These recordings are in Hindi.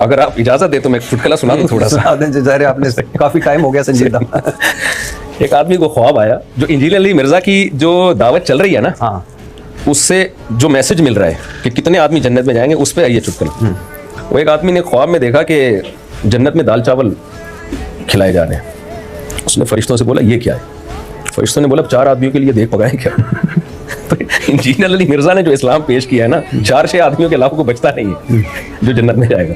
अगर आप इजाजत दे तो मैं चुटकुला सुना दूं थोड़ा सा। ज़ाहिर है आपने काफी टाइम हो गया संजीदा। एक आदमी को ख्वाब आया, जो इंजीनियर अली मिर्जा की जो दावत चल रही है ना, हाँ, उससे जो मैसेज मिल रहा है कि कितने आदमी जन्नत में जाएंगे, उस पर आई है चुटकुला। वो एक आदमी ने ख्वाब में देखा कि जन्नत में दाल चावल खिलाए जा रहे हैं। उसने फरिश्तों से बोला ये क्या है? फरिश्तों ने बोला 4 आदमियों के लिए देख पकाए क्या? तो इंजीनियर अली मिर्जा ने जो इस्लाम पेश किया है ना, 4-6 आदमियों के अलावा को बचता नहीं है जो जन्नत में जाएगा।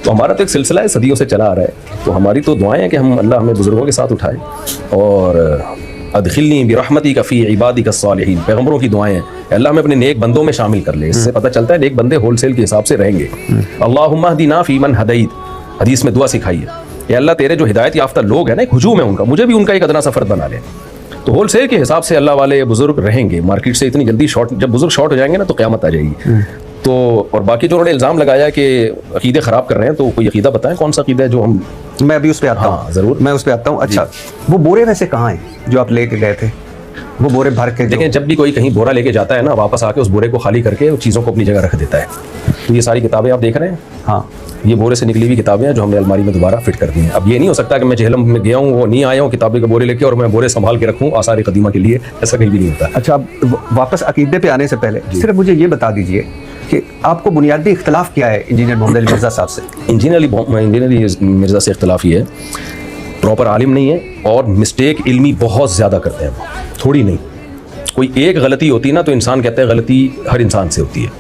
तो हमारा तो एक सिलसिला है, सदियों से चला आ रहा है। तो हमारी तो दुआएं हैं कि हम अल्लाह हमें बुजुर्गों के साथ उठाए, और अदखिलनी बिरहमती का फी इबादी का सालिहीन, पैगंबरों की दुआएं हैं, अल्लाह हमें अपने नेक बंदों में शामिल कर ले। इससे पता चलता है नेक बंदे होलसेल के हिसाब से रहेंगे। अल्लाहुम्मा हदीना फीमन हदैत, हदीस में दुआ सिखाई है, अल्लाह तेरे जो हिदायत याफ्ता लोग हैं ना, एक हुजूम है उनका, मुझे भी उनका एक अदना सा फर्द बना ले। तो होलसेल के हिसाब से अल्लाह वाले बुजुर्ग रहेंगे। मार्केट से इतनी जल्दी शॉर्ट, जब बुजुर्ग शॉर्ट हो जाएंगे ना तो क़यामत आ जाएगी। तो और बाकी जो उन्होंने इल्ज़ाम लगाया कि अकीदे ख़राब कर रहे हैं, तो कोई अकीदा बताएं कौन सा अकीदा है जो हम। मैं अभी उस पर आता हूँ। हाँ ज़रूर, मैं उस पर आता हूँ। अच्छा, वो बोरे वैसे कहाँ हैं जो आप लेके गए थे? वो बोरे भर के देखें, जब भी कोई कहीं बोरा लेके जाता है ना, वापस आके उस बोरे को खाली करके उस चीज़ों को अपनी जगह रख देता है। तो ये सारी किताबें आप देख रहे हैं, हाँ, ये बोरे से निकली हुई किताबें हैं जो हमने अलमारी में दोबारा फिट कर दी हैं। अब ये नहीं हो सकता कि मैं जहलम में गया हूँ, वो नहीं आया हूँ किताबें के बोरे लेके और मैं बोरे संभाल के रखूँ आसार कदीमा के लिए, ऐसा कहीं भी नहीं होता। अच्छा, अब वापस अकीदे पे आने से पहले सिर्फ मुझे ये बता दीजिए कि आपको बुनियादी इख्तलाफ क्या है इंजीनियर मोहम्मद अली मिर्जा साहब से? इंजीनियर अली मिर्जा से इख्तलाफ ये है, प्रॉपर आलिम नहीं है और मिस्टेक इल्मी बहुत ज़्यादा करते हैं, थोड़ी नहीं। कोई एक गलती होती ना तो इंसान कहता है गलती हर इंसान से होती है।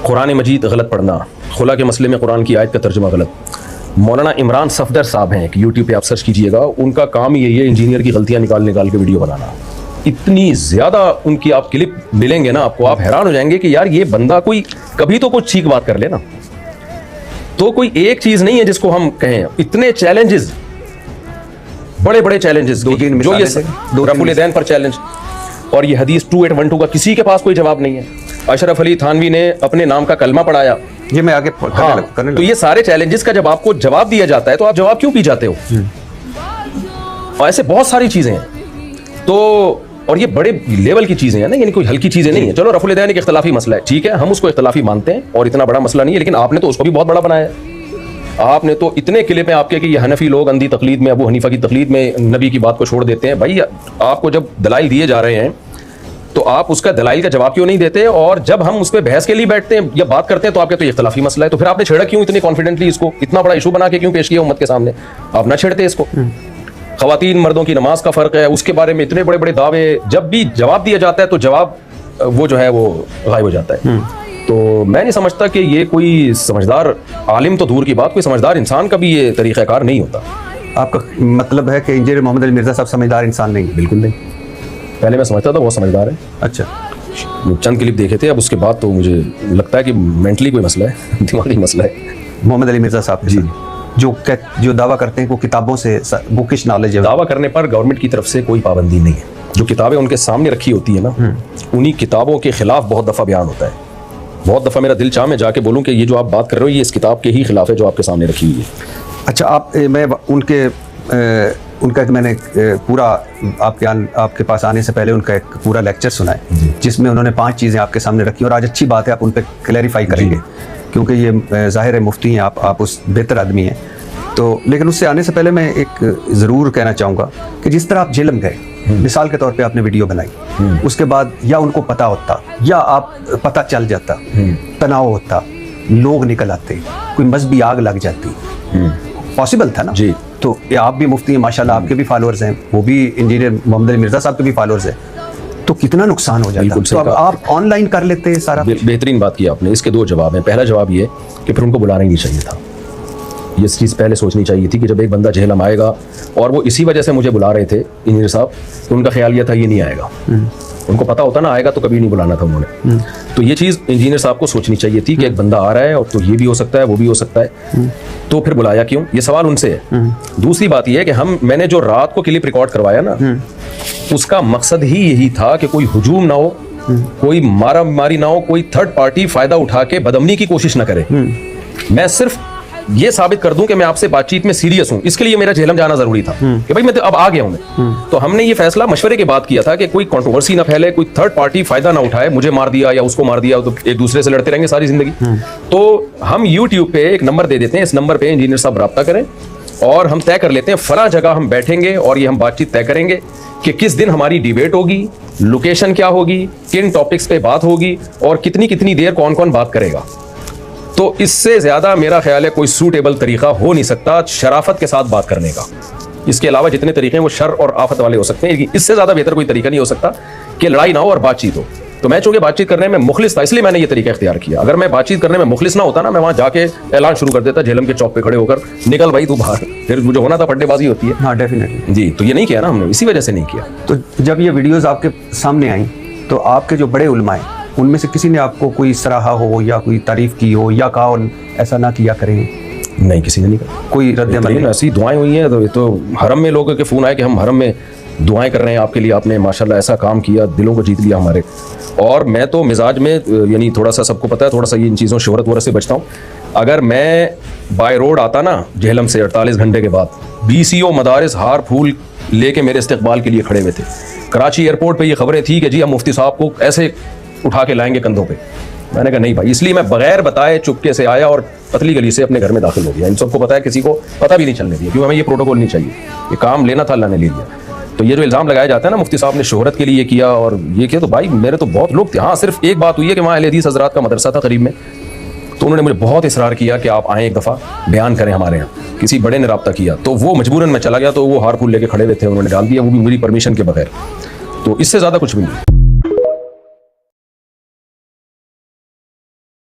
कुरान मजीद गलत पढ़ना, खुला के मसले में कुरान की आयत का तर्जुमा गलत। मौलाना इमरान सफदर साहब हैं कि यूट्यूब पे आप सर्च कीजिएगा, उनका काम यही है इंजीनियर की गलतियां निकाल के वीडियो बनाना। इतनी ज़्यादा उनकी आप क्लिप मिलेंगे ना आपको, आप हैरान हो जाएंगे कि यार ये बंदा कोई कभी तो कुछ ठीक बात कर ले ना। तो कोई एक चीज़ नहीं है जिसको हम कहें, इतने चैलेंजेस, बड़े बड़े चैलेंजेस, जो ये रफुल दैन पर चैलेंज, और ये हदीस 2812 का किसी के पास कोई जवाब नहीं है। अशरफ अली थानवी ने अपने नाम का कलमा पढ़ाया, ये मैं आगे करने तो ये सारे चैलेंजेस का जब आपको जवाब दिया जाता है तो आप जवाब क्यों पी जाते हो? और ऐसे बहुत सारी चीजें हैं। तो और ये बड़े लेवल की चीजें हैं ना, यानी कोई हल्की चीजें नहीं है। चलो रफुल दैन एक इख्तलाफी मसला है, ठीक है, हम उसको इख्तलाफी मानते हैं और इतना बड़ा मसला नहीं है, लेकिन आपने तो उसको भी बहुत बड़ा बनाया है। आपने तो इतने किले पे आपके कि ये हनफी लोग अंधी तकलीद में, अबू हनीफा की तकलीद में नबी की बात को छोड़ देते हैं। भाई आपको जब दलाइल दिए जा रहे हैं तो आप उसका दलाइल का जवाब क्यों नहीं देते? और जब हम उस पर बहस के लिए बैठते हैं या बात करते हैं तो आपके तो ये इख्तलाफी मसला है, तो फिर आपने छेड़ा क्यों इतनी कॉन्फिडेंटली? इसको इतना बड़ा इशू बना के क्यों पेश किया उम्मत के सामने? आप ना छेड़ते इसको। खवातीन मर्दों की नमाज का फ़र्क है, उसके बारे में इतने बड़े बड़े दावे, जब भी जवाब दिया जाता है तो जवाब वो जो है वो गायब हो जाता है। तो मैं नहीं समझता कि ये कोई समझदार आलिम तो दूर की बात, कोई समझदार इंसान का भी ये तरीक़ाकार नहीं होता। आपका मतलब है कि इंजीनियर मोहम्मद अली मिर्जा साहब समझदार इंसान नहीं? बिल्कुल नहीं। पहले मैं समझता था बहुत समझदार है। अच्छा, चंद क्लिप देखे थे, अब उसके बाद तो मुझे लगता है कि मेंटली कोई मसला है, दिमागी मसला है। मोहम्मद अली मिर्जा साहब जी जो दावा करते हैं वो किताबों से बुकिश नॉलेज है, दावा करने पर गवर्नमेंट की तरफ से कोई पाबंदी नहीं है। जो किताबें उनके सामने रखी होती है ना, उन्हीं किताबों के खिलाफ बहुत दफ़ा बयान होता है। बहुत दफ़ा मेरा दिल चाह मैं जाके बोलूँ कि ये जो आप बात कर रहे हो ये इस किताब के ही खिलाफ है जो आपके सामने रखी हुई है। अच्छा, मैं उनका मैंने पूरा आपके पास आने से पहले उनका एक पूरा लेक्चर सुना है जिसमें उन्होंने 5 चीज़ें आपके सामने रखी, और आज अच्छी बात है आप उन पर क्लैरिफाई करेंगे क्योंकि ये ज़ाहिर है मुफ्ती हैं, आप उस बेहतर आदमी हैं। तो लेकिन उससे आने से पहले मैं एक ज़रूर कहना चाहूँगा कि जिस तरह आप जेलम गए, मिसाल के तौर पे आपने वीडियो बनाई, उसके बाद या उनको पता होता या आप पता चल जाता, तनाव होता, लोग निकल आते, कोई मजहबी आग लग जाती, पॉसिबल था ना जी। तो आप भी मुफ्ती हैं माशाल्लाह, आपके भी फॉलोअर्स हैं, वो भी इंजीनियर मोहम्मद अली मिर्जा साहब के भी फॉलोअर्स हैं, तो कितना नुकसान हो जाता। तो अब आप ऑनलाइन कर लेते हैं सारा। बेहतरीन बात की आपने। इसके 2 जवाब हैं। पहला जवाब ये कि फिर उनको बुलाना ही नहीं चाहिए था। ये चीज़ पहले सोचनी चाहिए थी कि जब एक बंदा जहलम आएगा, और वो इसी वजह से मुझे बुला रहे थे इंजीनियर साहब, तो उनका ख्याल ये था ये नहीं आएगा। उनको पता होता ना आएगा तो कभी नहीं बुलाना था उन्होंने। तो ये चीज़ इंजीनियर साहब को सोचनी चाहिए थी कि एक बंदा आ रहा है और तो ये भी हो सकता है वो भी हो सकता है, तो फिर बुलाया क्यों? ये सवाल उनसे है। दूसरी बात ये है कि मैंने जो रात को क्लिप रिकॉर्ड करवाया ना, उसका मकसद ही यही था कि कोई हुजूम ना हो, कोई मारा मारी ना हो, कोई थर्ड पार्टी फ़ायदा उठा के बदअमनी की कोशिश ना करे। मैं सिर्फ ये साबित कर दूं कि मैं आपसे बातचीत में सीरियस हूं, इसके लिए मेरा जेहलम जाना जरूरी था कि भाई मैं तो अब आ गया हूं मैं। तो हमने ये फैसला मशवरे के बाद किया था कि कोई कंट्रोवर्सी ना फैले, कोई थर्ड पार्टी फायदा ना उठाए, मुझे मार दिया या उसको मार दिया तो एक दूसरे से लड़ते रहेंगे सारी जिंदगी। तो हम YouTube पे एक नंबर दे देते हैं, इस नंबर पे इंजीनियर साहब राब्ता करें और हम तय कर लेते हैं फला जगह हम बैठेंगे और ये हम बातचीत तय करेंगे कि किस दिन हमारी डिबेट होगी, लोकेशन क्या होगी, किन टॉपिक्स पे बात होगी और कितनी कितनी देर कौन कौन बात करेगा। तो इससे ज्यादा मेरा ख्याल है कोई सूटेबल तरीका हो नहीं सकता शराफत के साथ बात करने का। इसके अलावा जितने तरीके हैं वो शर और आफत वाले हो सकते हैं, लेकिन इससे ज्यादा बेहतर कोई तरीका नहीं हो सकता कि लड़ाई ना हो और बातचीत हो। तो मैं चूंकि बातचीत करने में मुखलिस था इसलिए मैंने ये तरीका इख्तियार किया। अगर मैं बातचीत करने में मुखलिस ना होता ना, मैं वहां जाके ऐलान शुरू कर देता झेलम के चौक पे खड़े होकर, निकल भाई तू बाहर, फिर मुझे होना था पट्टेबाजी होती है। हाँ डेफिनेटली जी, तो ये नहीं किया ना हमने, इसी वजह से नहीं किया। तो जब ये वीडियोस आपके सामने आई तो आपके जो बड़े उलमाए उनमें से किसी ने आपको कोई सराहा हो या कोई तारीफ की हो या कहा ऐसा ना किया करें? नहीं, किसी ने नहीं कहा। कोई रद्द-ए-अमल नहीं? ऐसी दुआएं हुई हैं। तो ये तो हरम में लोगों के फ़ोन आए कि हम हरम में दुआएं कर रहे हैं आपके लिए, आपने माशाल्लाह ऐसा काम किया, दिलों को जीत लिया हमारे। और मैं तो मिजाज में यानी थोड़ा सा, सबको पता है, थोड़ा सा ये इन चीज़ों शोहरत वोहरत से बचता हूँ। अगर मैं बाय रोड आता ना झेलम से 48 घंटे के बाद, BCO मदारिस हार फूल लेके मेरे इस्तकबाल के लिए खड़े हुए थे। कराची एयरपोर्ट पे ये खबरें थी कि जी हम मुफ्ती साहब को ऐसे उठा के लाएंगे कंधों पे। मैंने कहा नहीं भाई, इसलिए मैं बगैर बताए चुपके से आया और पतली गली से अपने घर में दाखिल हो गया। इन सबको पता है, किसी को पता भी नहीं चलने दिया, क्योंकि हमें ये प्रोटोकॉल नहीं चाहिए। ये काम लेना था, अल्लाह ने ले लिया। तो ये जो इल्ज़ाम लगाया जाता है ना मुफ्ती साहब ने शोहरत के लिए ये किया और ये किया, तो भाई मेरे तो बहुत लोग थे। हाँ, सिर्फ एक बात हुई है कि वहाँ अहले हदीस हज़रात का मदरसा था करीब में, तो उन्होंने मुझे बहुत इसरार किया कि आप आएँ एक दफ़ा बयान करें हमारे यहाँ। किसी बड़े ने रब्ता किया तो वो मजबूरन मैं चला गया, तो वो हार फूल लेके खड़े हुए थे, उन्होंने डाल दिया, वो भी मेरी परमिशन के बगैर। तो इससे ज़्यादा कुछ भी नहीं।